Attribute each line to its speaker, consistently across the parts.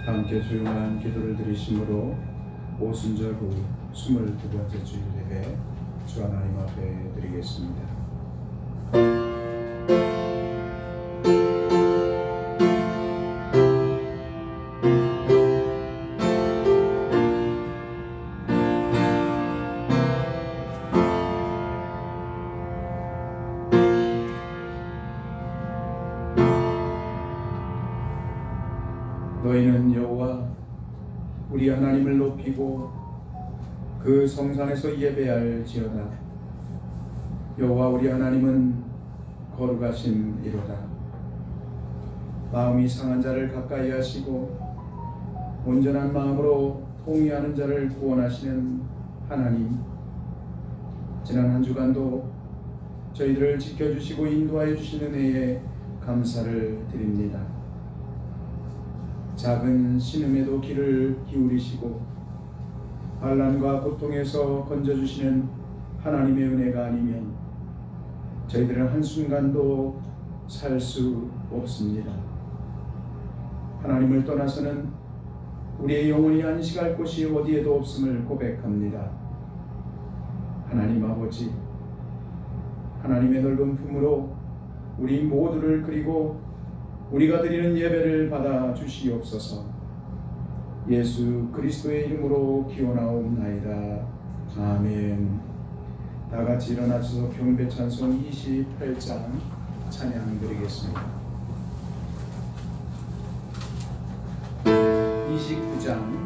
Speaker 1: 함께 조용한 기도를 드리심으로 오순절 후 22번째 주일 예배 주 하나님 앞에 드리겠습니다. 너희는 여호와 우리 하나님을 높이고 그 성산에서 예배할지어다. 여호와 우리 하나님은 거룩하심이로다. 마음이 상한 자를 가까이 하시고 온전한 마음으로 통회하는 자를 구원하시는 하나님, 지난 한 주간도 저희들을 지켜주시고 인도하여 주시는 은혜에 감사를 드립니다. 작은 신음에도 귀를 기울이시고 환난과 고통에서 건져주시는 하나님의 은혜가 아니면 저희들은 한순간도 살 수 없습니다. 하나님을 떠나서는 우리의 영혼이 안식할 곳이 어디에도 없음을 고백합니다. 하나님 아버지, 하나님의 넓은 품으로 우리 모두를 그리고 우리가 드리는 예배를 받아 주시옵소서. 예수 그리스도의 이름으로 기원하옵나이다. 아멘. 다 같이 일어나셔서 경배 찬송 28장 찬양 드리겠습니다. 29장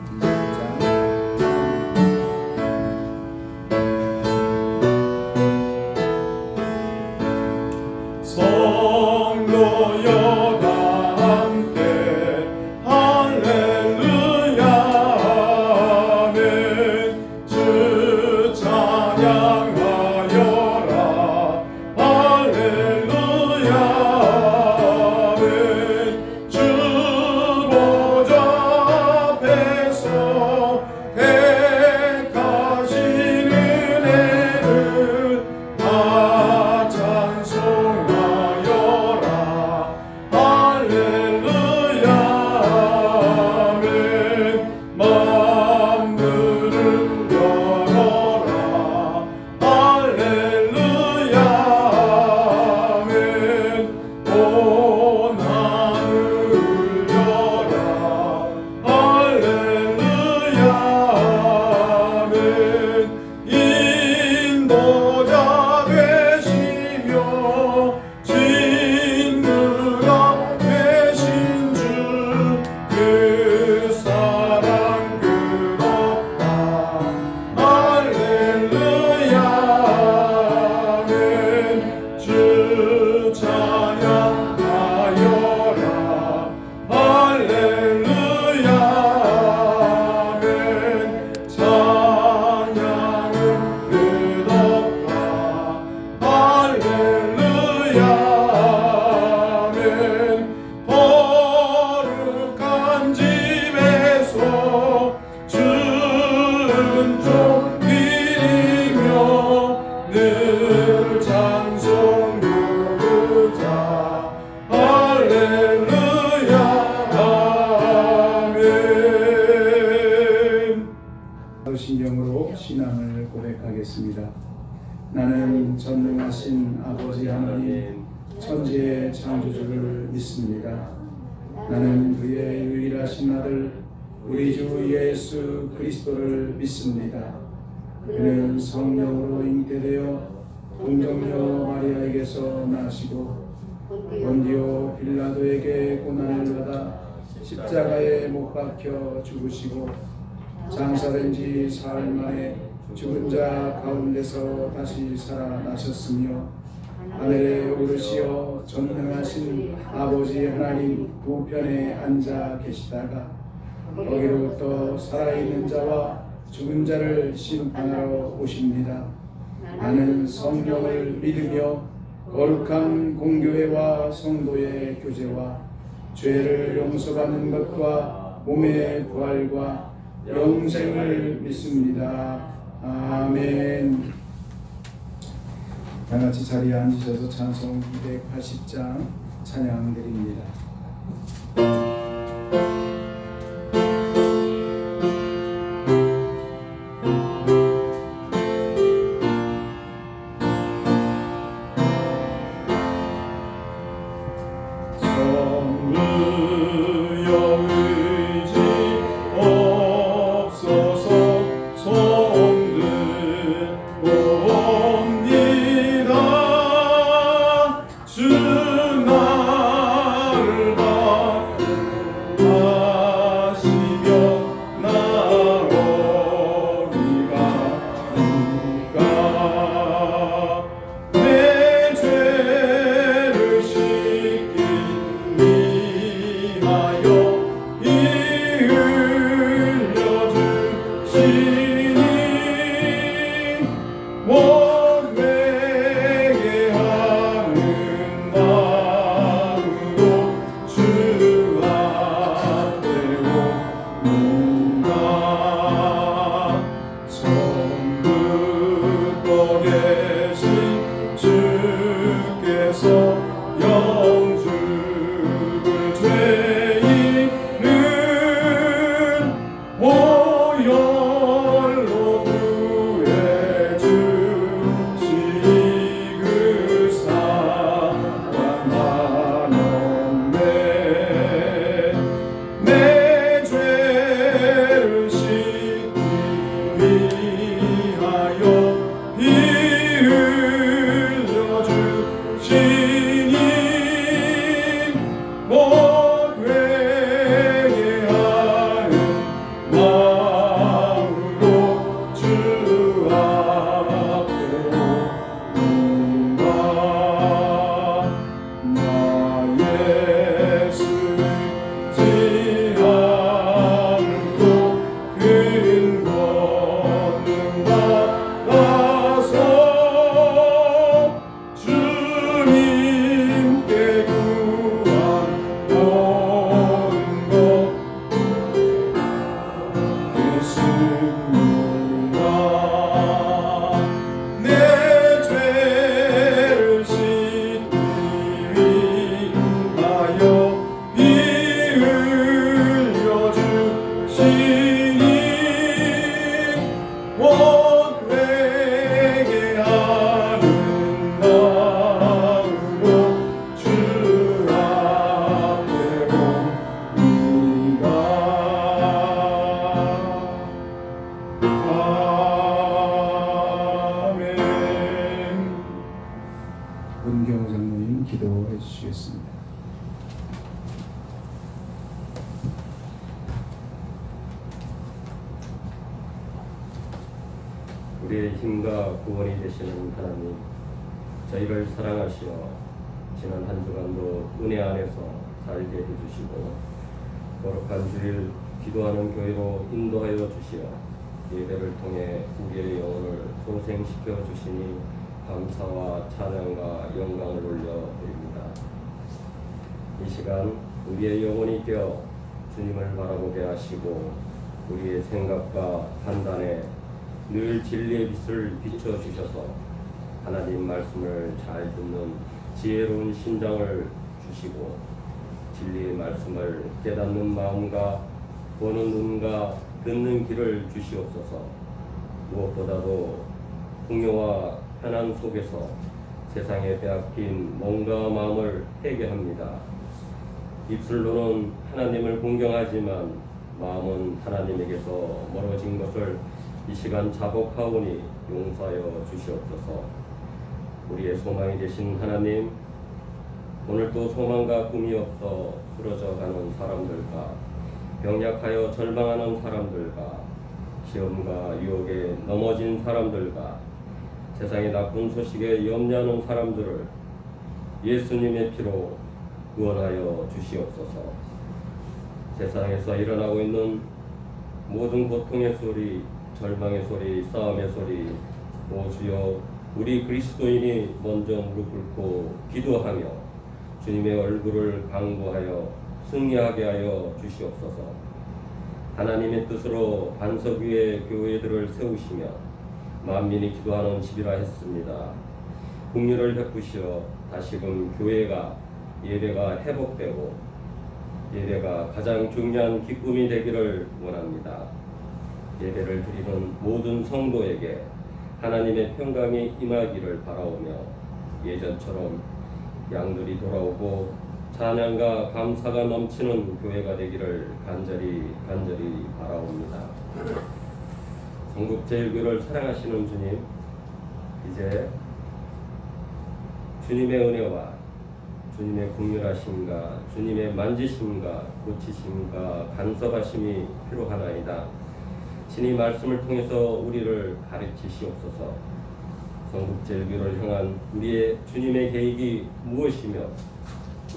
Speaker 1: 신경으로 신앙을 고백하겠습니다. 나는 전능하신 아버지 하나님 천지의 창조주를 믿습니다. 나는 그의 유일하신 아들 우리 주 예수 그리스도를 믿습니다. 그는 성령으로 잉태되어 동정녀 마리아에게서 나시고 본디오 빌라도에게 고난을 받아 십자가에 못 박혀 죽으시고 장사된 지 사흘 만에 죽은 자 가운데서 다시 살아나셨으며 하늘에 오르시어 전능하신 아버지 하나님 우편에 앉아 계시다가 거기로부터 살아있는 자와 죽은 자를 심판하러 오십니다. 나는 성령을 믿으며 거룩한 공교회와 성도의 교제와 죄를 용서받는 것과 몸의 부활과 영생을 믿습니다. 아멘. 다같이 자리에 앉으셔서 찬송 280장 찬양 드립니다. 의지 없어서 손들옵니다. 주 나를 바라시며 나오리가 누가 내 죄를 씻기 위하여 피 흘려주시니 못 회개하는 마음으로 주 앞에 오누나. 처음부터 계신 주께서 영죽을 죄인은 보혈로 구해주시니 그 사랑만 없네. 내 죄를 씻기 위하여 피 흘려주시니 못 회개하는 마음으로 주 앞에 오누나. 나 예수 믿지 않고 큰 권능 받아서 주님께 구한 모든 것 있습니다. 내 죄를 씻기 위하여 피 흘려주시니 못 회개하는 마음으로 주 앞에 옵니다. 아멘. 은경 장로님 기도해 주시겠습니다.
Speaker 2: 우리의 힘과 구원이 되시는 하나님, 저희를 사랑하시어 지난 한 주간도 은혜 안에서 살게 해주시고 거룩한 주일 기도하는 교회로 인도하여 주시어 예배를 통해 우리의 영혼을 소생시켜 주시니 감사와 찬양과 영광을 올려드립니다. 이 시간 우리의 영혼이 되어 주님을 바라보게 하시고 우리의 생각과 판단에 늘 진리의 빛을 비춰주셔서 하나님 말씀을 잘 듣는 지혜로운 심장을 주시고 진리의 말씀을 깨닫는 마음과 보는 눈과 듣는 귀를 주시옵소서. 무엇보다도 풍요와 편안 속에서 세상에 빼앗긴 몸과 마음을 해결합니다. 입술로는 하나님을 공경하지만 마음은 하나님에게서 멀어진 것을 이 시간 자복하오니 용서하여 주시옵소서. 우리의 소망이 되신 하나님, 오늘도 소망과 꿈이 없어 쓰러져가는 사람들과 병약하여 절망하는 사람들과 시험과 유혹에 넘어진 사람들과 세상의 나쁜 소식에 염려하는 사람들을 예수님의 피로 구원하여 주시옵소서. 세상에서 일어나고 있는 모든 고통의 소리, 절망의 소리, 싸움의 소리, 오 주여, 우리 그리스도인이 먼저 무릎 꿇고 기도하며 주님의 얼굴을 강구하여 승리하게 하여 주시옵소서. 하나님의 뜻으로 반석 위에 교회들을 세우시며 만민이 기도하는 집이라 했습니다. 국리를 베푸시어 다시금 교회가 예배가 회복되고 예배가 가장 중요한 기쁨이 되기를 원합니다. 예배를 드리는 모든 성도에게 하나님의 평강이 임하기를 바라오며 예전처럼 양들이 돌아오고 찬양과 감사가 넘치는 교회가 되기를 간절히 바라옵니다. 전국제일교회를 사랑하시는 주님, 이제 주님의 은혜와 주님의 긍휼하심과 주님의 만지심과 고치심과 간섭하심이 필요하나이다. 신이 말씀을 통해서 우리를 가르치시옵소서. 전국제일교회를 향한 우리의 주님의 계획이 무엇이며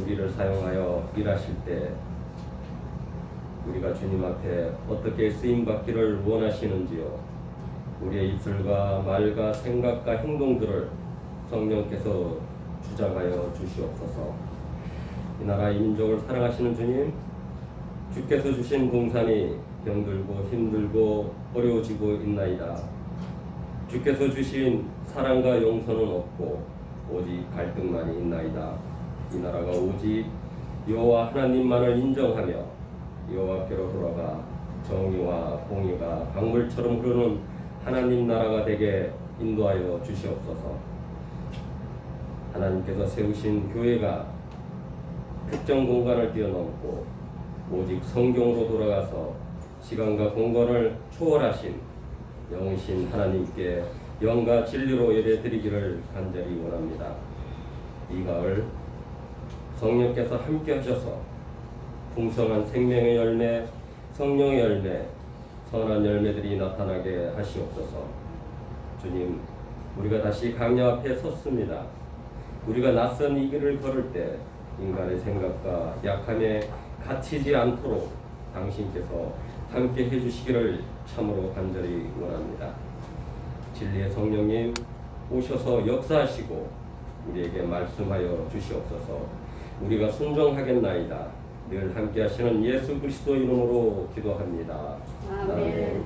Speaker 2: 우리를 사용하여 일하실 때 우리가 주님 앞에 어떻게 쓰임받기를 원하시는지요. 우리의 입술과 말과 생각과 행동들을 성령께서 주장하여 주시옵소서. 이 나라 이 민족을 사랑하시는 주님, 주께서 주신 동산이 병들고 힘들고 어려워지고 있나이다. 주께서 주신 사랑과 용서는 없고 오직 갈등만이 있나이다. 이 나라가 오직 여호와 하나님만을 인정하며 여호와께로 돌아가 정의와 공의가 강물처럼 흐르는 하나님 나라가 되게 인도하여 주시옵소서. 하나님께서 세우신 교회가 특정 공간을 뛰어넘고 오직 성경으로 돌아가서 시간과 공간을 초월하신 영이신 하나님께 영과 진리로 예배드리기를 간절히 원합니다. 이 가을 성령께서 함께 하셔서 풍성한 생명의 열매, 성령의 열매, 선한 열매들이 나타나게 하시옵소서. 주님, 우리가 다시 강야 앞에 섰습니다. 우리가 낯선 이 길을 걸을 때 인간의 생각과 약함에 갇히지 않도록 당신께서 함께 해주시기를 참으로 간절히 원합니다. 진리의 성령님 오셔서 역사하시고 우리에게 말씀하여 주시옵소서. 우리가 순종하겠나이다. 늘 함께 하시는 예수 그리스도 이름으로 기도합니다. 아멘.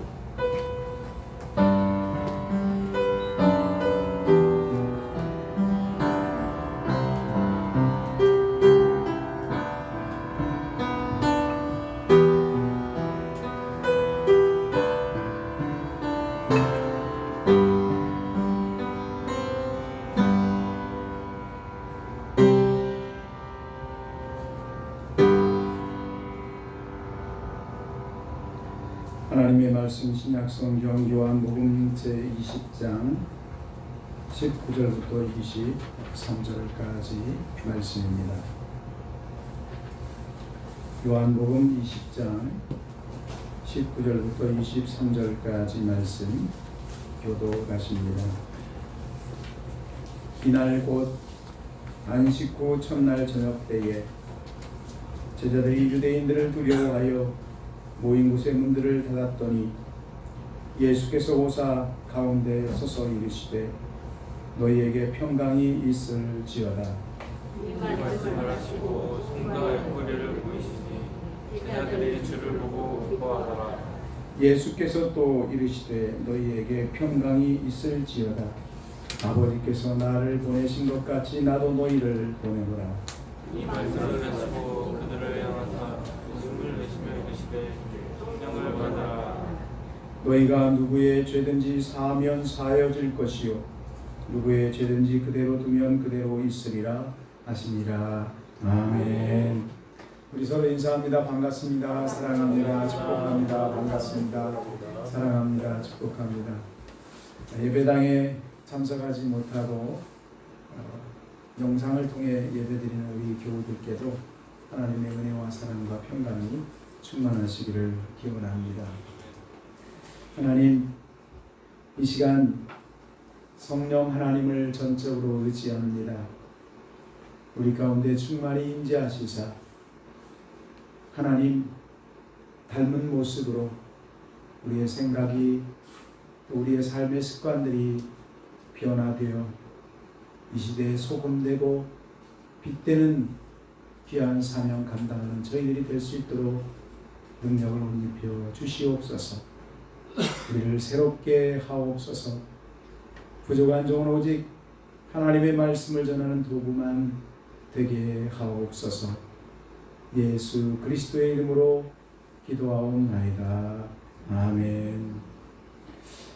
Speaker 1: 하나님의 말씀 신약성경 요한복음 제20장 19절부터 23절까지 말씀입니다. 요한복음 20장 19절부터 23절까지 말씀 교도하십니다. 이날 곧 안식 후 첫날 저녁 때에 제자들이 유대인들을 두려워하여 모인 곳의 문들을 닫았더니 예수께서 오사 가운데 서서 이르시되 너희에게 평강이 있을지어다.
Speaker 3: 이 말씀을 하시고 손과 꼬리를 보이시니 제자들이 주를 보고 기뻐하더라.
Speaker 1: 예수께서 또 이르시되 너희에게 평강이 있을지어다. 아버지께서 나를 보내신 것 같이 나도 너희를 보내노라.
Speaker 3: 이 말씀을 하시고 그들을 향하사 웃음을 내시며 이르시되 성령을 받아라.
Speaker 1: 너희가 누구의 죄든지 사하면 사하여질 것이요 누구의 죄든지 그대로 두면 그대로 있으리라 하시니라. 아멘. 우리 서로 인사합니다. 반갑습니다. 사랑합니다. 축복합니다. 반갑습니다. 사랑합니다. 축복합니다. 예배당에 참석하지 못하고 영상을 통해 예배드리는 우리 교우들께도 하나님의 은혜와 사랑과 평강이 충만하시기를 기원합니다. 하나님, 이 시간 성령 하나님을 전적으로 의지합니다. 우리 가운데 충만히 임재하시사 하나님 닮은 모습으로 우리의 생각이 또 우리의 삶의 습관들이 변화되어 이 시대에 소금되고 빛되는 귀한 사명 감당하는 저희들이 될 수 있도록 능력을 옷 입혀 주시옵소서. 우리를 새롭게 하옵소서. 부족한 종은 오직 하나님의 말씀을 전하는 도구만 되게 하옵소서. 예수 그리스도의 이름으로 기도하옵나이다. 아멘.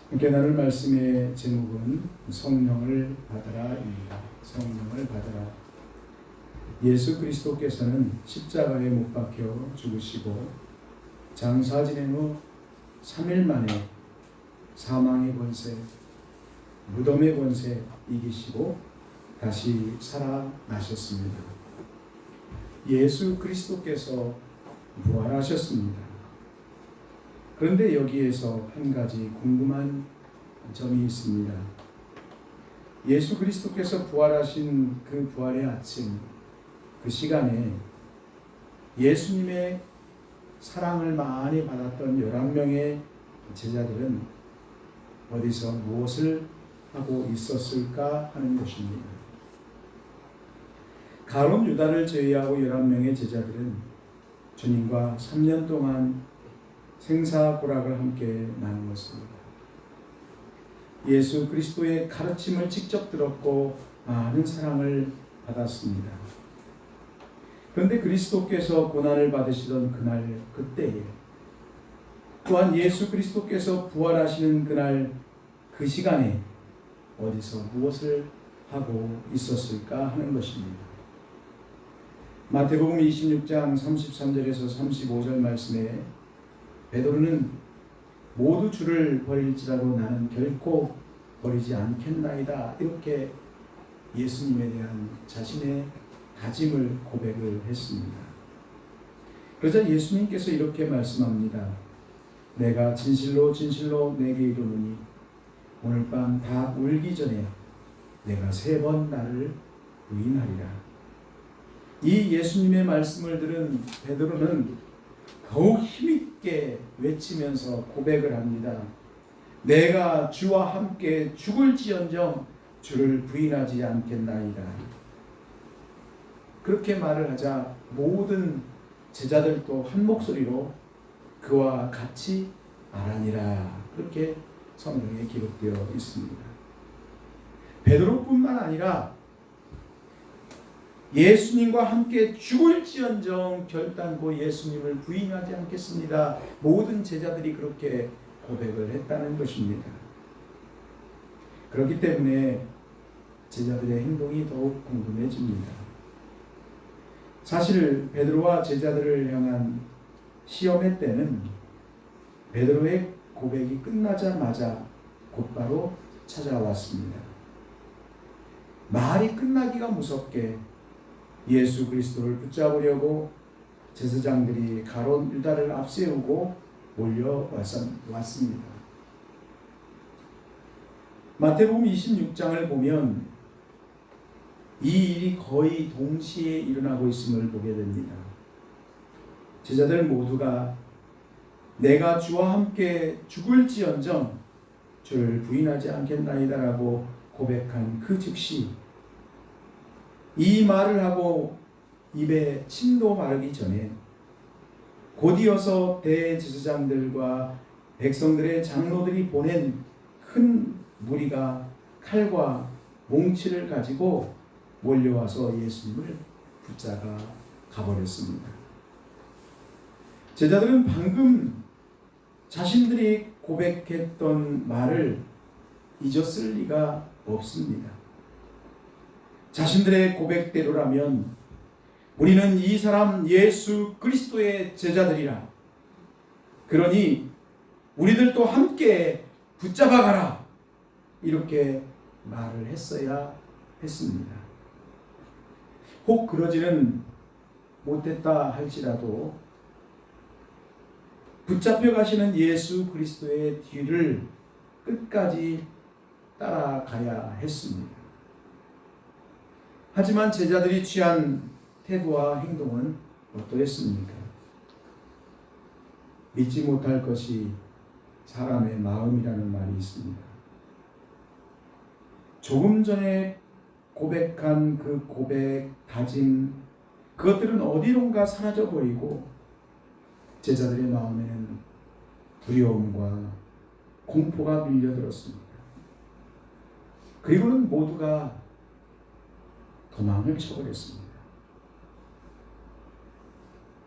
Speaker 1: 함께 나눌 말씀의 제목은 성령을 받으라입니다. 성령을 받으라. 예수 그리스도께서는 십자가에 못 박혀 죽으시고 장사 지낸 후 3일 만에 사망의 권세, 무덤의 권세 이기시고 다시 살아나셨습니다. 예수 그리스도께서 부활하셨습니다. 그런데 여기에서 한 가지 궁금한 점이 있습니다. 예수 그리스도께서 부활하신 그 부활의 아침, 그 시간에 예수님의 사랑을 많이 받았던 11명의 제자들은 어디서 무엇을 하고 있었을까 하는 것입니다. 가룟 유다를 제외하고 11명의 제자들은 주님과 3년 동안 생사고락을 함께 나누었습니다. 예수 그리스도의 가르침을 직접 들었고 많은 사랑을 받았습니다. 그런데 그리스도께서 고난을 받으시던 그날 그때에 또한 예수 그리스도께서 부활하시는 그날 그 시간에 어디서 무엇을 하고 있었을까 하는 것입니다. 마태복음 26장 33절에서 35절 말씀에 베드로는 모두 주를 버릴지라도 나는 결코 버리지 않겠나이다 이렇게 예수님에 대한 자신의 다짐을 고백을 했습니다. 그러자 예수님께서 이렇게 말씀합니다. 내가 진실로 진실로 내게 이르노니 오늘 밤 다 울기 전에 내가 3번 나를 부인하리라. 이 예수님의 말씀을 들은 베드로는 더욱 힘있게 외치면서 고백을 합니다. 내가 주와 함께 죽을지언정 주를 부인하지 않겠나이다. 그렇게 말을 하자 모든 제자들도 한 목소리로 그와 같이 말하니라. 그렇게 성경에 기록되어 있습니다. 베드로뿐만 아니라 예수님과 함께 죽을지언정 결단코 예수님을 부인하지 않겠습니다. 모든 제자들이 그렇게 고백을 했다는 것입니다. 그렇기 때문에 제자들의 행동이 더욱 궁금해집니다. 사실 베드로와 제자들을 향한 시험의 때는 베드로의 고백이 끝나자마자 곧바로 찾아왔습니다. 말이 끝나기가 무섭게 예수 그리스도를 붙잡으려고 제사장들이 가룟 유다를 앞세우고 몰려왔습니다. 마태복음 26장을 보면 이 일이 거의 동시에 일어나고 있음을 보게 됩니다. 제자들 모두가 내가 주와 함께 죽을지언정 주를 부인하지 않겠나이다라고 고백한 그 즉시 이 말을 하고 입에 침도 마르기 전에 곧이어서 대제사장들과 백성들의 장로들이 보낸 큰 무리가 칼과 몽치를 가지고 몰려와서 예수님을 붙잡아 가버렸습니다. 제자들은 방금 자신들이 고백했던 말을 잊었을 리가 없습니다. 자신들의 고백대로라면 우리는 이 사람 예수 그리스도의 제자들이라. 그러니 우리들도 함께 붙잡아 가라. 이렇게 말을 했어야 했습니다. 혹 그러지는 못했다 할지라도 붙잡혀 가시는 예수 그리스도의 뒤를 끝까지 따라가야 했습니다. 하지만 제자들이 취한 태도와 행동은 어떠했습니까? 믿지 못할 것이 사람의 마음이라는 말이 있습니다. 조금 전에 고백한 그 고백, 다짐, 그것들은 어디론가 사라져버리고 제자들의 마음에는 두려움과 공포가 밀려들었습니다. 그리고는 모두가 도망을 쳐버렸습니다.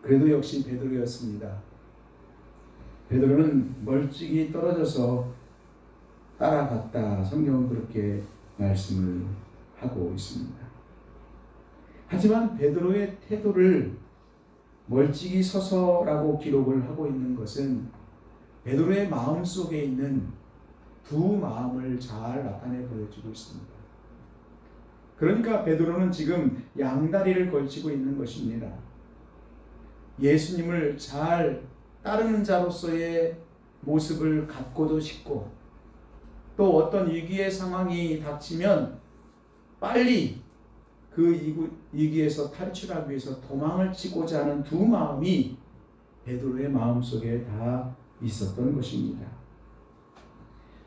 Speaker 1: 그래도 역시 베드로였습니다. 베드로는 멀찍이 떨어져서 따라갔다. 성경은 그렇게 말씀을 하고 있습니다. 하지만 베드로의 태도를 멀찍이 서서라고 기록을 하고 있는 것은 베드로의 마음 속에 있는 두 마음을 잘 나타내 보여주고 있습니다. 그러니까 베드로는 지금 양다리를 걸치고 있는 것입니다. 예수님을 잘 따르는 자로서의 모습을 갖고도 싶고, 또 어떤 위기의 상황이 닥치면 빨리 그 위기에서 탈출하기 위해서 도망을 치고자 하는 두 마음이 베드로의 마음속에 다 있었던 것입니다.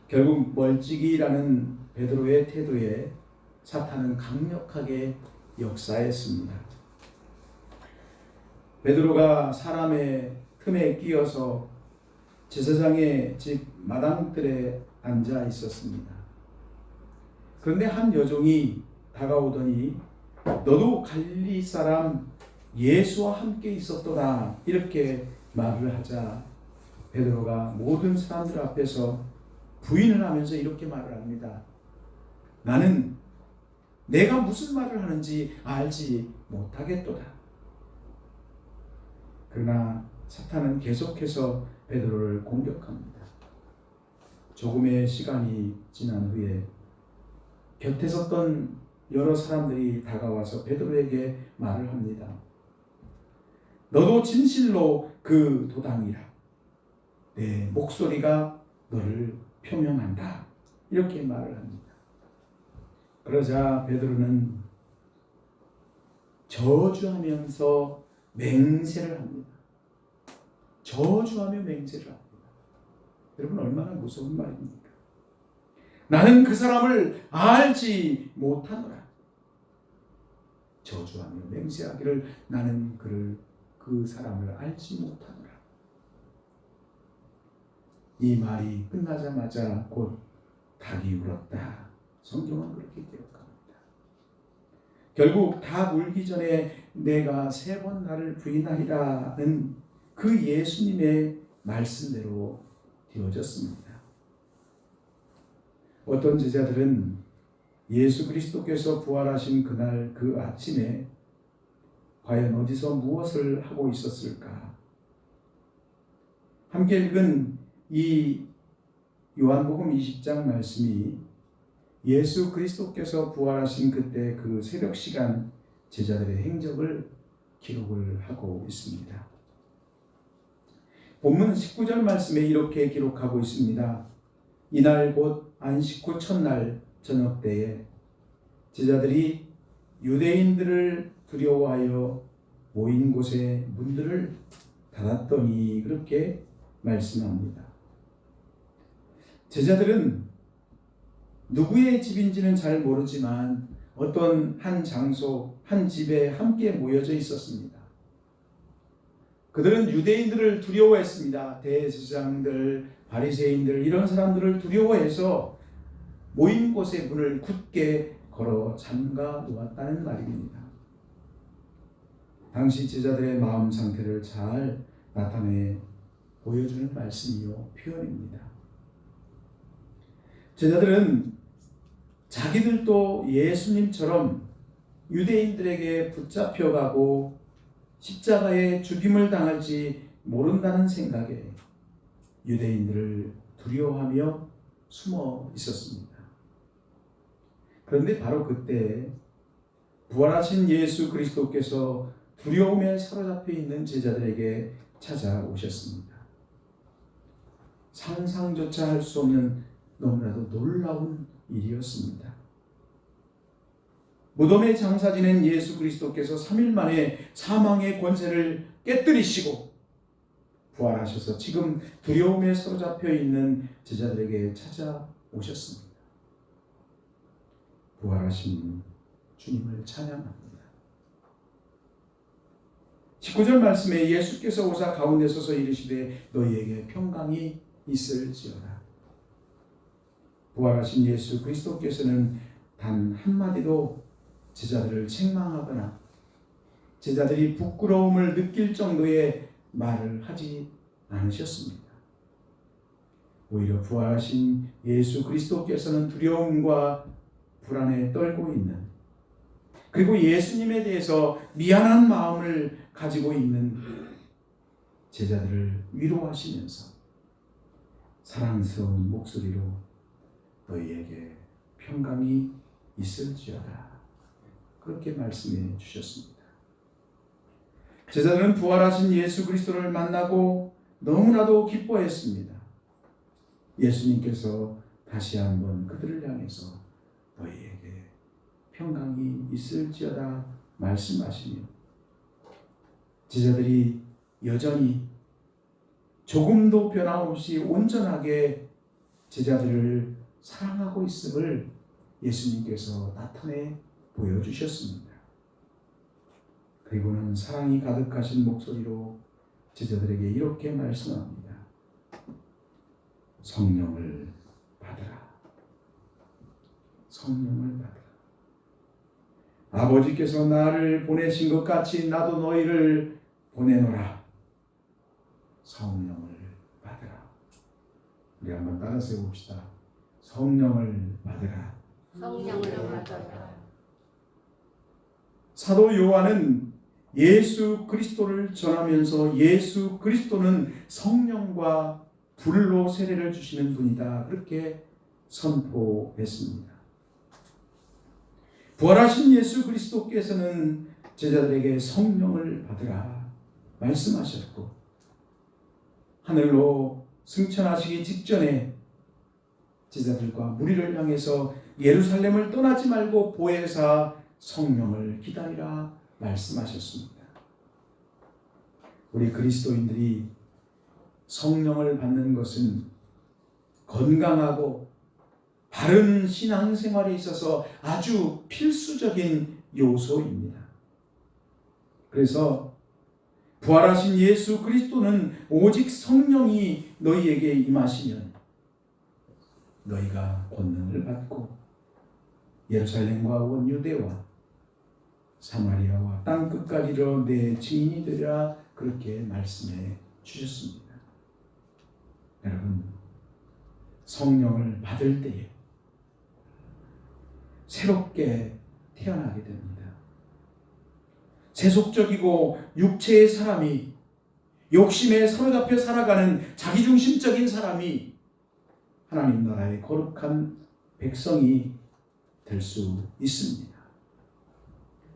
Speaker 1: 결국 멀찍이라는 베드로의 태도에 사탄은 강력하게 역사했습니다. 베드로가 사람의 틈에 끼어서 제사장의 집 마당들에 앉아 있었습니다. 그런데 한 여종이 다가오더니 너도 갈릴리 사람 예수와 함께 있었도다, 이렇게 말을 하자 베드로가 모든 사람들 앞에서 부인을 하면서 이렇게 말을 합니다. 나는 내가 무슨 말을 하는지 알지 못하겠도다. 그러나 사탄은 계속해서 베드로를 공격합니다. 조금의 시간이 지난 후에 곁에 섰던 여러 사람들이 다가와서 베드로에게 말을 합니다. 너도 진실로 그 도당이라. 내 목소리가 너를 표명한다. 이렇게 말을 합니다. 그러자 베드로는 저주하면서 맹세를 합니다. 저주하며 맹세를 합니다. 여러분, 얼마나 무서운 말입니까? 나는 그 사람을 알지 못하노라. 저주하며 맹세하기를 나는 그 사람을 알지 못하노라. 이 말이 끝나자마자 곧 닭이 울었다. 성경은 그렇게 기록합니다. 결국 닭 울기 전에 내가 3번 나를 부인하리라는 그 예수님의 말씀대로 되어졌습니다. 어떤 제자들은 예수 그리스도께서 부활하신 그날 그 아침에 과연 어디서 무엇을 하고 있었을까? 함께 읽은 이 요한복음 20장 말씀이 예수 그리스도께서 부활하신 그때 그 새벽 시간 제자들의 행적을 기록을 하고 있습니다. 본문 19절 말씀에 이렇게 기록하고 있습니다. 이날 곧 안식 후 첫날 저녁 때에 제자들이 유대인들을 두려워하여 모인 곳에 문들을 닫았더니, 그렇게 말씀합니다. 제자들은 누구의 집인지는 잘 모르지만 어떤 한 장소, 한 집에 함께 모여져 있었습니다. 그들은 유대인들을 두려워했습니다. 대제사장들, 바리새인들, 이런 사람들을 두려워해서 모인 곳의 문을 굳게 걸어 잠가 놓았다는 말입니다. 당시 제자들의 마음 상태를 잘 나타내 보여주는 말씀이요, 표현입니다. 제자들은 자기들도 예수님처럼 유대인들에게 붙잡혀가고 십자가에 죽임을 당할지 모른다는 생각에 유대인들을 두려워하며 숨어 있었습니다. 그런데 바로 그때 부활하신 예수 그리스도께서 두려움에 사로잡혀 있는 제자들에게 찾아오셨습니다. 상상조차 할 수 없는 너무나도 놀라운 일이었습니다. 무덤에 장사 지낸 예수 그리스도께서 3일 만에 사망의 권세를 깨뜨리시고 부활하셔서 지금 두려움에 사로잡혀 있는 제자들에게 찾아오셨습니다. 부활하신 주님을 찬양합니다. 19절 말씀에 예수께서 오사 가운데 서서 이르시되 너희에게 평강이 있을지어다. 부활하신 예수 그리스도께서는 단 한마디도 제자들을 책망하거나 제자들이 부끄러움을 느낄 정도의 말을 하지 않으셨습니다. 오히려 부활하신 예수 그리스도께서는 두려움과 불안에 떨고 있는 그리고 예수님에 대해서 미안한 마음을 가지고 있는 제자들을 위로하시면서 사랑스러운 목소리로 너희에게 평강이 있을지어다 그렇게 말씀해 주셨습니다. 제자들은 부활하신 예수 그리스도를 만나고 너무나도 기뻐했습니다. 예수님께서 다시 한번 그들을 향해서 너희에게 평강이 있을지어다 말씀하시며 제자들이 여전히 조금도 변함없이 온전하게 제자들을 사랑하고 있음을 예수님께서 나타내 보여주셨습니다. 그리고는 사랑이 가득하신 목소리로 제자들에게 이렇게 말씀합니다. 성령을 받으라. 성령을 받으라. 아버지께서 나를 보내신 것 같이 나도 너희를 보내노라. 성령을 받으라. 우리 한번 따라서 해봅시다. 성령을 받으라.
Speaker 4: 성령을 받아라.
Speaker 1: 사도 요한은 예수 그리스도를 전하면서 예수 그리스도는 성령과 불로 세례를 주시는 분이다 그렇게 선포했습니다. 부활하신 예수 그리스도께서는 제자들에게 성령을 받으라 말씀하셨고 하늘로 승천하시기 직전에 제자들과 무리를 향해서 예루살렘을 떠나지 말고 보혜사 성령을 기다리라 말씀하셨습니다. 우리 그리스도인들이 성령을 받는 것은 건강하고 바른 신앙생활에 있어서 아주 필수적인 요소입니다. 그래서 부활하신 예수 그리스도는 오직 성령이 너희에게 임하시면 너희가 권능을 받고 예루살렘과 온 유대와 사마리아와 땅끝까지 이르러 내 증인이 되리라 그렇게 말씀해 주셨습니다. 여러분, 성령을 받을 때에 새롭게 태어나게 됩니다. 세속적이고 육체의 사람이 욕심에 사로잡혀 살아가는 자기중심적인 사람이 하나님 나라의 거룩한 백성이 될 수 있습니다.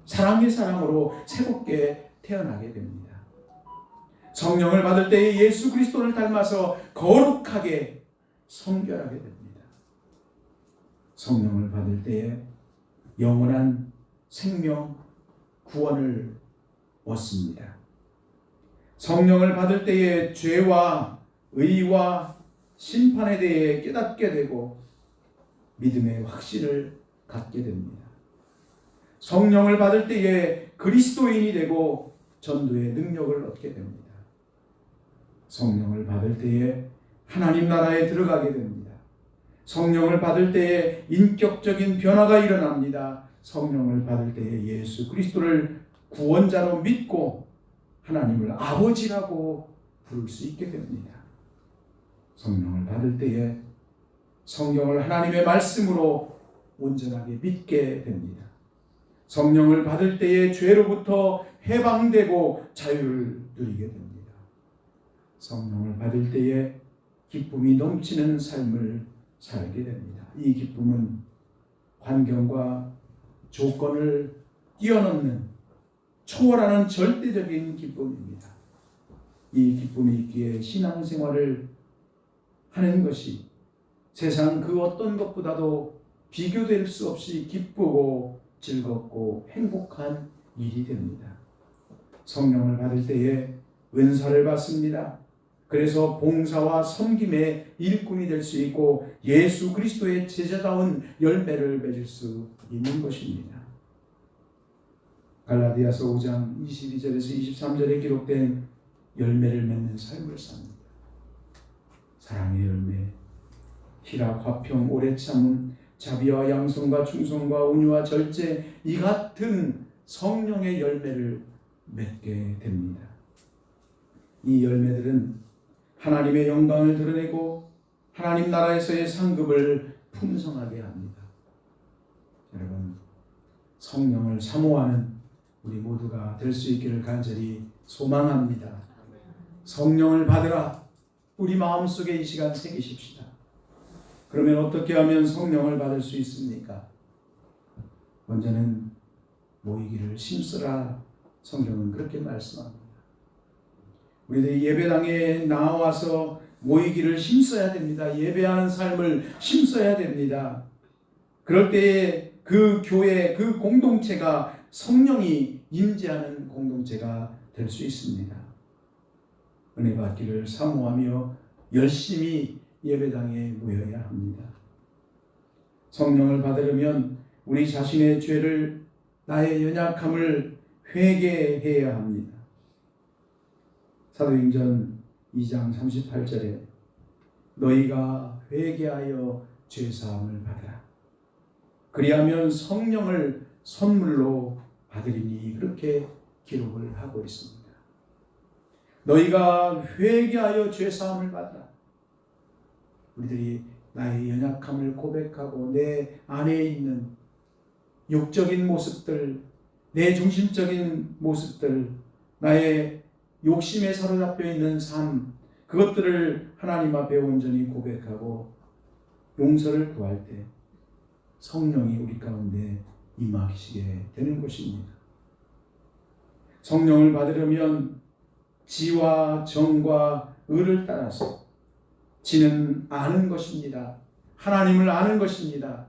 Speaker 1: 사랑의 사람으로 새롭게 태어나게 됩니다. 성령을 받을 때에 예수 그리스도를 닮아서 거룩하게 성결하게 됩니다. 성령을 받을 때에 영원한 생명, 구원을 얻습니다. 성령을 받을 때에 죄와 의와 심판에 대해 깨닫게 되고 믿음의 확신을 갖게 됩니다. 성령을 받을 때에 그리스도인이 되고 전도의 능력을 얻게 됩니다. 성령을 받을 때에 하나님 나라에 들어가게 됩니다. 성령을 받을 때에 인격적인 변화가 일어납니다. 성령을 받을 때에 예수 그리스도를 구원자로 믿고 하나님을 아버지라고 부를 수 있게 됩니다. 성령을 받을 때에 성경을 하나님의 말씀으로 온전하게 믿게 됩니다. 성령을 받을 때에 죄로부터 해방되고 자유를 누리게 됩니다. 성령을 받을 때에 기쁨이 넘치는 삶을 살게 됩니다. 이 기쁨은 환경과 조건을 뛰어넘는 초월하는 절대적인 기쁨입니다. 이 기쁨이 있기에 신앙생활을 하는 것이 세상 그 어떤 것보다도 비교될 수 없이 기쁘고 즐겁고 행복한 일이 됩니다. 성령을 받을 때에 은사를 받습니다. 그래서 봉사와 섬김의 일꾼이 될 수 있고 예수 그리스도의 제자다운 열매를 맺을 수 있는 것입니다. 갈라디아서 5장 22절에서 23절에 기록된 열매를 맺는 삶을 삽니다. 사랑의 열매, 희락, 화평, 오래 참음, 자비와 양성과 충성과 온유와 절제, 이 같은 성령의 열매를 맺게 됩니다. 이 열매들은 하나님의 영광을 드러내고 하나님 나라에서의 상급을 풍성하게 합니다. 여러분, 성령을 사모하는 우리 모두가 될 수 있기를 간절히 소망합니다. 성령을 받으라. 우리 마음속에 이 시간 새기십시다. 그러면 어떻게 하면 성령을 받을 수 있습니까? 먼저는 모이기를 힘쓰라. 성경은 그렇게 말씀합니다. 우리들이 예배당에 나와서 모이기를 힘써야 됩니다. 예배하는 삶을 힘써야 됩니다. 그럴 때에 그 교회, 그 공동체가 성령이 임재하는 공동체가 될 수 있습니다. 은혜 받기를 사모하며 열심히 예배당에 모여야 합니다. 성령을 받으려면 우리 자신의 죄를, 나의 연약함을 회개해야 합니다. 사도행전 2장 38절에 너희가 회개하여 죄사함을 받으라. 그리하면 성령을 선물로 받으리니, 그렇게 기록을 하고 있습니다. 너희가 회개하여 죄사함을 받으라. 우리들이 나의 연약함을 고백하고 내 안에 있는 육적인 모습들, 내 중심적인 모습들, 나의 욕심에 사로잡혀 있는 삶, 그것들을 하나님 앞에 온전히 고백하고 용서를 구할 때 성령이 우리 가운데 임하시게 되는 것입니다. 성령을 받으려면 지와 정과 의를 따라서, 지는 아는 것입니다. 하나님을 아는 것입니다.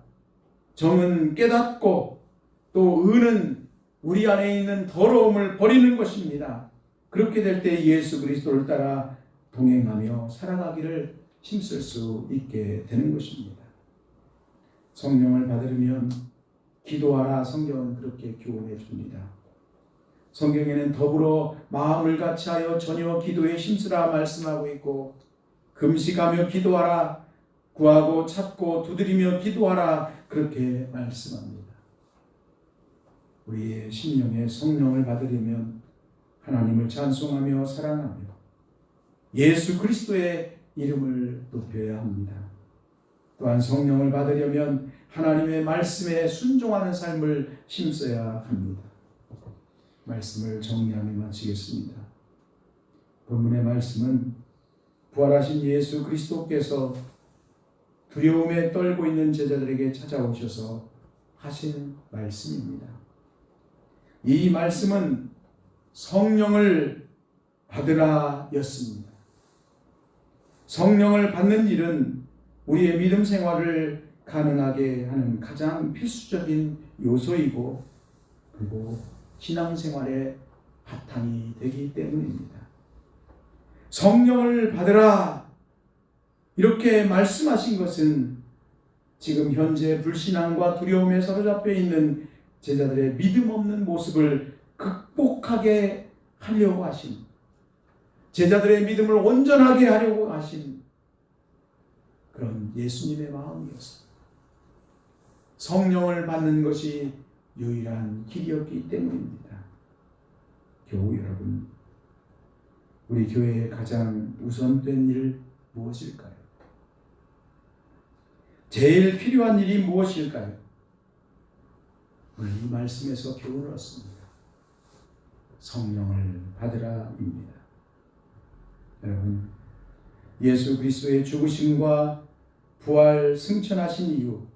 Speaker 1: 정은 깨닫고, 또 의는 우리 안에 있는 더러움을 버리는 것입니다. 그렇게 될 때 예수 그리스도를 따라 동행하며 살아가기를 힘쓸 수 있게 되는 것입니다. 성령을 받으려면 기도하라. 성경은 그렇게 교훈해 줍니다. 성경에는 더불어 마음을 같이하여 전혀 기도에 힘쓰라 말씀하고 있고, 금식하며 기도하라, 구하고 찾고 두드리며 기도하라, 그렇게 말씀합니다. 우리의 심령에 성령을 받으려면 하나님을 찬송하며 사랑하며 예수 그리스도의 이름을 높여야 합니다. 또한 성령을 받으려면 하나님의 말씀에 순종하는 삶을 힘써야 합니다. 말씀을 정리하며 마치겠습니다. 본문의 말씀은 부활하신 예수 그리스도께서 두려움에 떨고 있는 제자들에게 찾아오셔서 하신 말씀입니다. 이 말씀은 성령을 받으라 였습니다. 성령을 받는 일은 우리의 믿음 생활을 가능하게 하는 가장 필수적인 요소이고, 그리고 신앙생활의 바탕이 되기 때문입니다. 성령을 받으라 이렇게 말씀하신 것은 지금 현재 불신앙과 두려움에 사로잡혀 있는 제자들의 믿음 없는 모습을 극복하게 하려고 하신, 제자들의 믿음을 온전하게 하려고 하신 그런 예수님의 마음이었습니다. 성령을 받는 것이 유일한 길이었기 때문입니다. 교우 여러분, 우리 교회의 가장 우선된 일 무엇일까요? 제일 필요한 일이 무엇일까요? 오늘 이 말씀에서 교훈을 얻습니다. 성령을 받으라입니다. 여러분, 예수 그리스도의 죽으심과 부활 승천하신 이후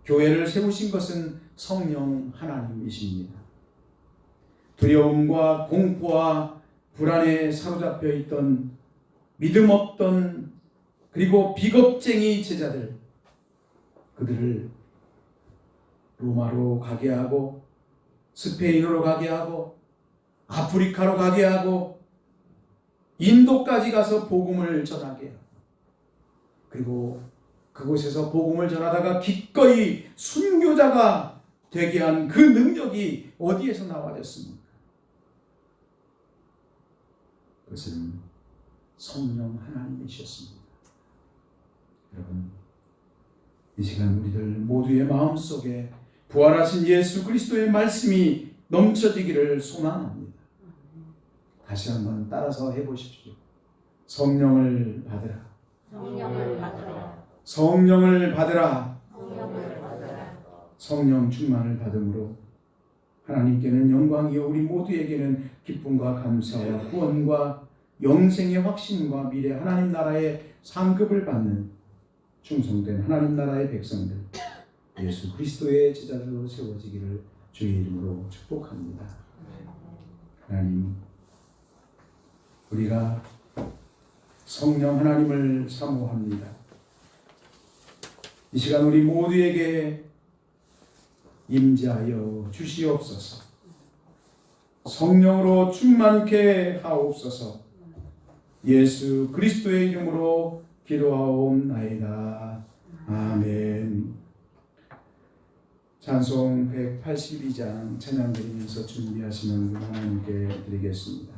Speaker 1: 교회를 세우신 것은 성령 하나님이십니다. 두려움과 공포와 불안에 사로잡혀 있던 믿음 없던, 그리고 비겁쟁이 제자들, 그들을 로마로 가게 하고, 스페인으로 가게 하고, 아프리카로 가게 하고, 인도까지 가서 복음을 전하게 하고, 그리고 그곳에서 복음을 전하다가 기꺼이 순교자가 되게 한 그 능력이 어디에서 나와졌습니까? 그것은 성령 하나님이셨습니다. 여러분, 이 시간 우리들 모두의 마음속에 부활하신 예수 그리스도의 말씀이 넘쳐지기를 소망합니다. 다시 한번 따라서 해보십시오. 성령을 받으라.
Speaker 4: 성령을 받으라.
Speaker 1: 성령을 받으라.
Speaker 4: 성령을 받으라.
Speaker 1: 성령 충만을 받음으로 하나님께는 영광이요 우리 모두에게는 기쁨과 감사와 구원과 영생의 확신과 미래 하나님 나라의 상급을 받는 충성된 하나님 나라의 백성들 예수 그리스도의 제자들로 세워지기를 주의 이름으로 축복합니다. 하나님, 우리가 성령 하나님을 사모합니다. 이 시간 우리 모두에게 임재하여 주시옵소서. 성령으로 충만케 하옵소서. 예수 그리스도의 이름으로 기도하옵나이다. 아멘. 찬송 182장 찬양 드리면서 준비하시는 분 하나님께 드리겠습니다.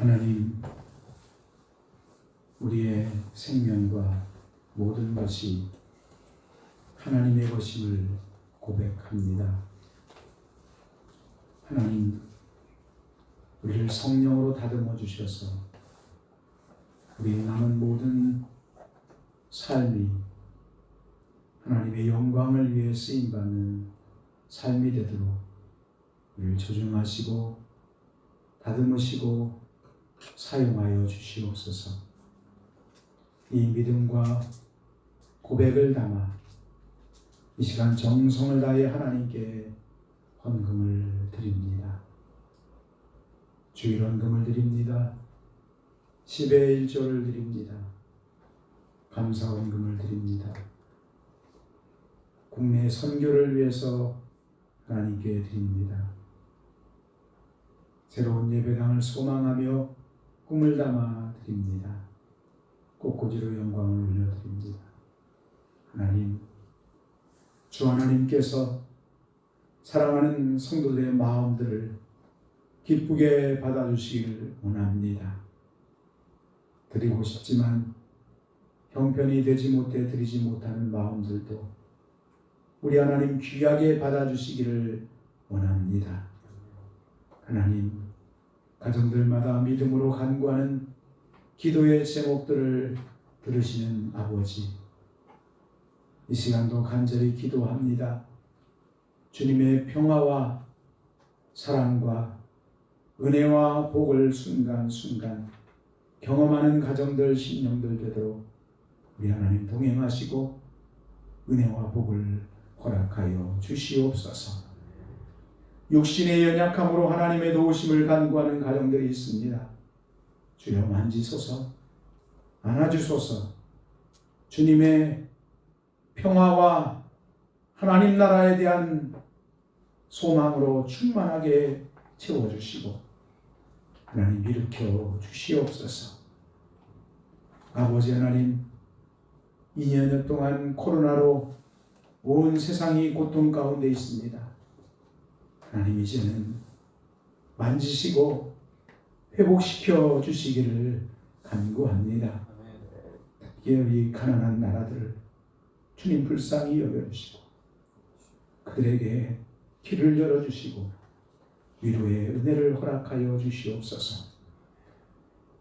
Speaker 1: 하나님, 우리의 생명과 모든 것이 하나님의 것임을 고백합니다. 하나님, 우리를 성령으로 다듬어 주셔서 우리의 남은 모든 삶이 하나님의 영광을 위해 쓰임받는 삶이 되도록 우리를 조정하시고 다듬으시고 사용하여 주시옵소서. 이 믿음과 고백을 담아 이 시간 정성을 다해 하나님께 헌금을 드립니다. 주일 헌금을 드립니다. 10의 1조를 드립니다. 감사 헌금을 드립니다. 국내 선교를 위해서 하나님께 드립니다. 새로운 예배당을 소망하며 꿈을 담아 드립니다. 꽃꽂이로 영광을 올려드립니다. 하나님, 주 하나님께서 사랑하는 성도들의 마음들을 기쁘게 받아주시기를 원합니다. 드리고 싶지만 형편이 되지 못해 드리지 못하는 마음들도 우리 하나님 귀하게 받아주시기를 원합니다. 하나님, 가정들마다 믿음으로 간구하는 기도의 제목들을 들으시는 아버지, 이 시간도 간절히 기도합니다. 주님의 평화와 사랑과 은혜와 복을 순간순간 경험하는 가정들, 심령들 되도록 우리 하나님 동행하시고 은혜와 복을 허락하여 주시옵소서. 육신의 연약함으로 하나님의 도우심을 간구하는 가정들이 있습니다. 주여 만지소서, 안아주소서. 주님의 평화와 하나님 나라에 대한 소망으로 충만하게 채워주시고 하나님 일으켜 주시옵소서. 아버지 하나님, 2년여 동안 코로나로 온 세상이 고통 가운데 있습니다. 하나님, 이제는 만지시고 회복시켜 주시기를 간구합니다. 특히 우리 가난한 나라들을 주님 불쌍히 여겨주시고 그들에게 길을 열어주시고 위로의 은혜를 허락하여 주시옵소서.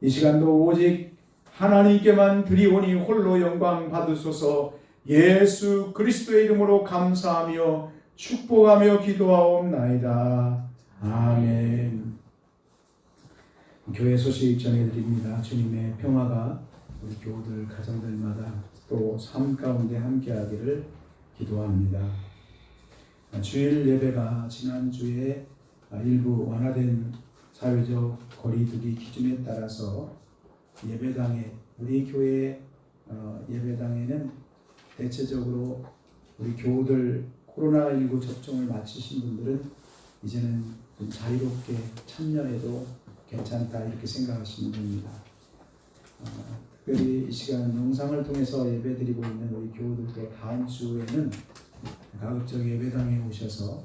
Speaker 1: 이 시간도 오직 하나님께만 드리오니 홀로 영광 받으소서. 예수 그리스도의 이름으로 감사하며 축복하며 기도하옵나이다. 아멘. 교회 소식 전해드립니다. 주님의 평화가 우리 교우들 가정들마다 또 삶 가운데 함께하기를 기도합니다. 주일 예배가 지난주에 일부 완화된 사회적 거리두기 기준에 따라서 예배당에, 우리 교회 예배당에는 대체적으로 우리 교우들 코로나19 접종을 마치신 분들은 이제는 좀 자유롭게 참여해도 괜찮다 이렇게 생각하시면 됩니다. 특별히 이 시간 영상을 통해서 예배드리고 있는 우리 교우들도 다음 주에는 가급적 예배당에 오셔서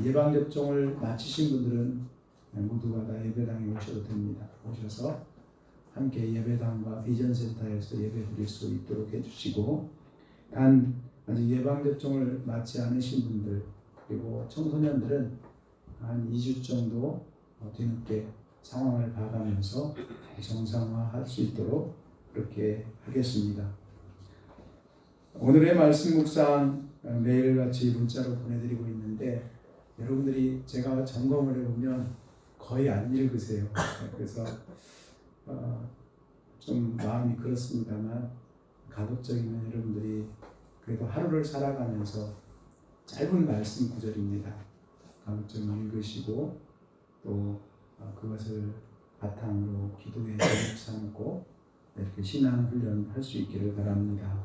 Speaker 1: 예방접종을 마치신 분들은 모두가 다 예배당에 오셔도 됩니다. 오셔서 함께 예배당과 비전센터에서 예배드릴 수 있도록 해주시고, 단 아직 예방접종을 맞지 않으신 분들 그리고 청소년들은 한 2주 정도 뒤늦게 상황을 봐가면서 정상화할 수 있도록 그렇게 하겠습니다. 오늘의 말씀 묵상 매일같이 문자로 보내드리고 있는데 여러분들이 제가 점검을 해보면 거의 안 읽으세요. 그래서 좀 마음이 그렇습니다만 가급적이면 여러분들이 그래도 하루를 살아가면서 짧은 말씀 구절입니다. 가급적이면 읽으시고 또 그것을 바탕으로 기도에 제목 삼고 이렇게 신앙 훈련할 수 있기를 바랍니다.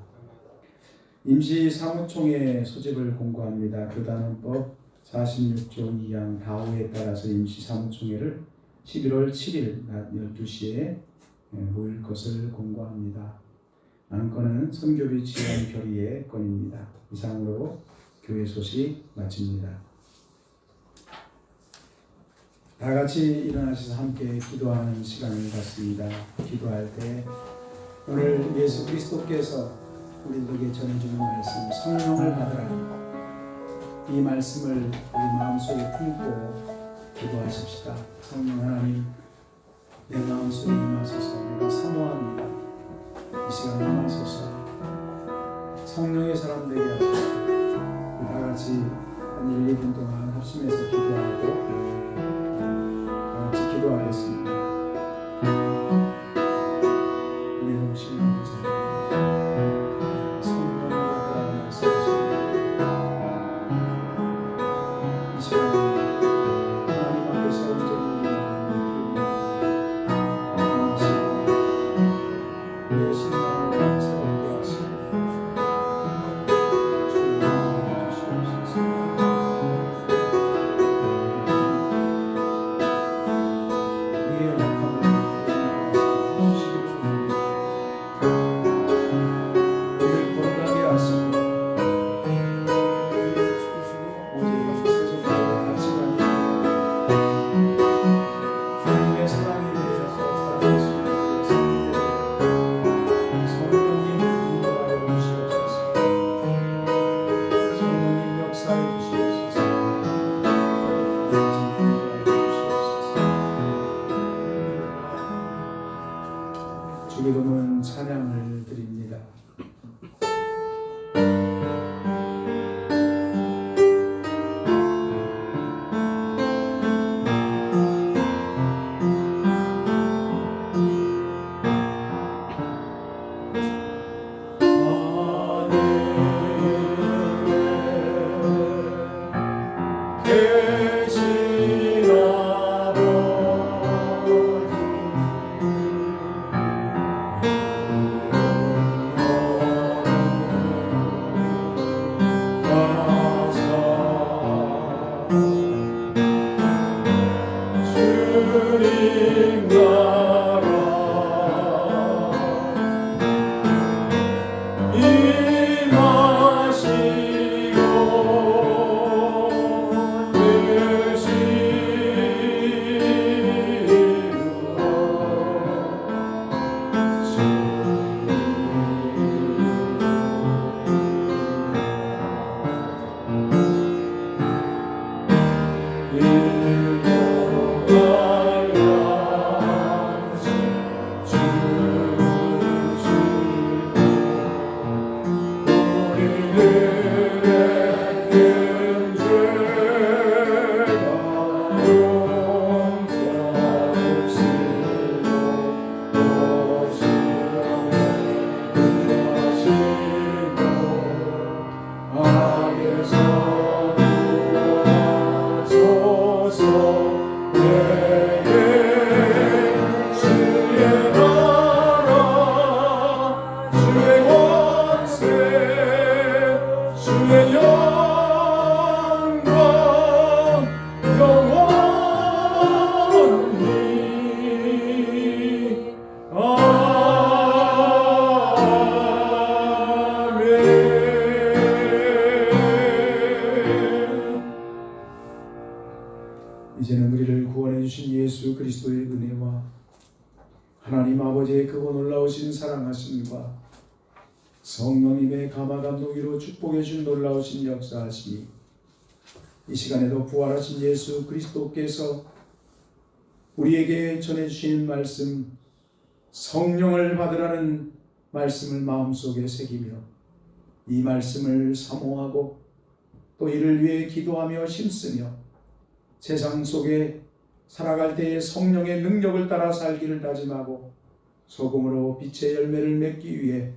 Speaker 1: 임시사무총회 소집을 공고합니다. 교단헌법 46조 2항 다호에 따라서 임시사무총회를 11월 7일 낮 12시에 모일 것을 공고합니다. 안건은 선교비 지원 결의의 건입니다. 이상으로 교회 소식 마칩니다. 다 같이 일어나셔서 함께 기도하는 시간을 갖습니다. 기도할 때 오늘 예수 그리스도께서 우리에게 전해주는 말씀, 성령을 받으라. 이 말씀을 우리 마음속에 품고 기도하십시다. 성령 하나님, 내 마음속에 임하소서. 내가 사모합니다. 이 시간 임하소서. 성령의 사람 되게 하소서. 다 같이 한 1, 2분 동안 합심해서 기도하고 같이 기도하겠습니다. 은혜로우신 아버지, 성령의 말씀하십니다. 이 시간 하나님 앞에서 온전히 내 신앙을 새롭게 하시고 주님을 주시옵소서. 우리의 약함을 주시옵소서. 우리를 건강하게 하시고 오직 세속과 가치관이 하나님의 사랑에 대해서 살아갈 수 있는 성령님 인도하여 주시옵소서. 성령님 역사해 주시옵소서. 주기도문 찬양을 드립니다. 이제는 우리를 구원해 주신 예수 그리스도의 은혜와 하나님 아버지의 크고 놀라우신 사랑하심과 성령님의 감화 감동으로 축복해 준 놀라우신 역사하심이 이 시간에도 부활하신 예수 그리스도께서 우리에게 전해주시는 말씀, 성령을 받으라는 말씀을 마음속에 새기며 이 말씀을 사모하고 또 이를 위해 기도하며 힘쓰며 세상 속에 살아갈 때에 성령의 능력을 따라 살기를 다짐하고 소금으로 빛의 열매를 맺기 위해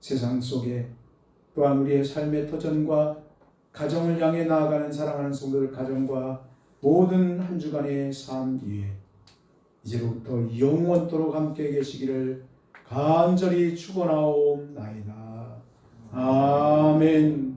Speaker 1: 세상 속에 또한 우리의 삶의 터전과 가정을 향해 나아가는 사랑하는 성도들 가정과 모든 한 주간의 삶 위에 이제로부터 영원토록 함께 계시기를 간절히 축원하옵나이다. 아멘.